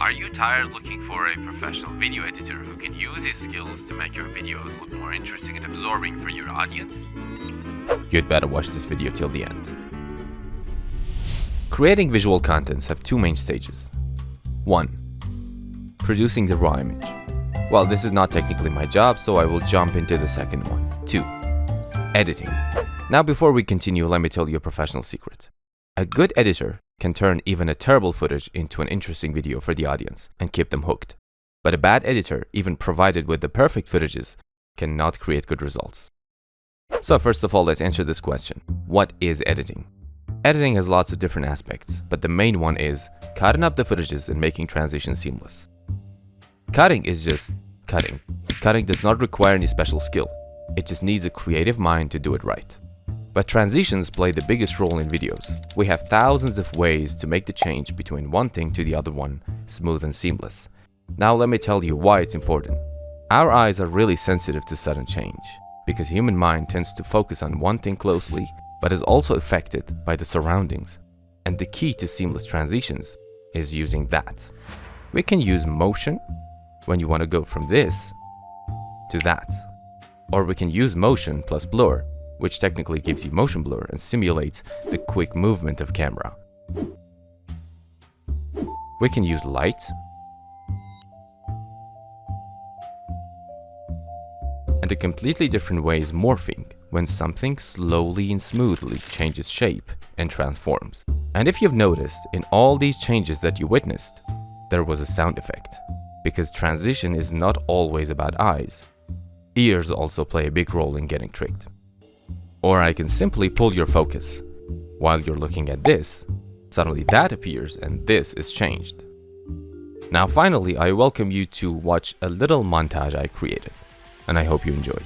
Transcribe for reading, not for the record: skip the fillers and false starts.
Are you tired looking for a professional video editor who can use his skills to make your videos look more interesting and absorbing for your audience? You'd better watch this video till the end. Creating visual contents have two main stages. 1. Producing the raw image. Well, this is not technically my job, so I will jump into the second one. 2. Editing. Now before we continue, let me tell you a professional secret. A good editor can turn even a terrible footage into an interesting video for the audience and keep them hooked. But a bad editor, even provided with the perfect footages, cannot create good results. So first of all, let's answer this question. What is editing? Editing has lots of different aspects, but the main one is cutting up the footages and making transitions seamless. Cutting is just cutting. Cutting does not require any special skill. It just needs a creative mind to do it right. But transitions play the biggest role in videos. We have thousands of ways to make the change between one thing to the other one smooth and seamless. Now let me tell you why it's important. Our eyes are really sensitive to sudden change, because human mind tends to focus on one thing closely, but is also affected by the surroundings. And the key to seamless transitions is using that. We can use motion when you want to go from this to that. Or we can use motion plus blur, which technically gives you motion blur and simulates the quick movement of camera. We can use light, and a completely different way is morphing, when something slowly and smoothly changes shape and transforms. And if you've noticed, in all these changes that you witnessed, there was a sound effect, because transition is not always about eyes. Ears also play a big role in getting tricked. Or I can simply pull your focus. While you're looking at this, suddenly that appears and this is changed. Now finally, I welcome you to watch a little montage I created, and I hope you enjoy.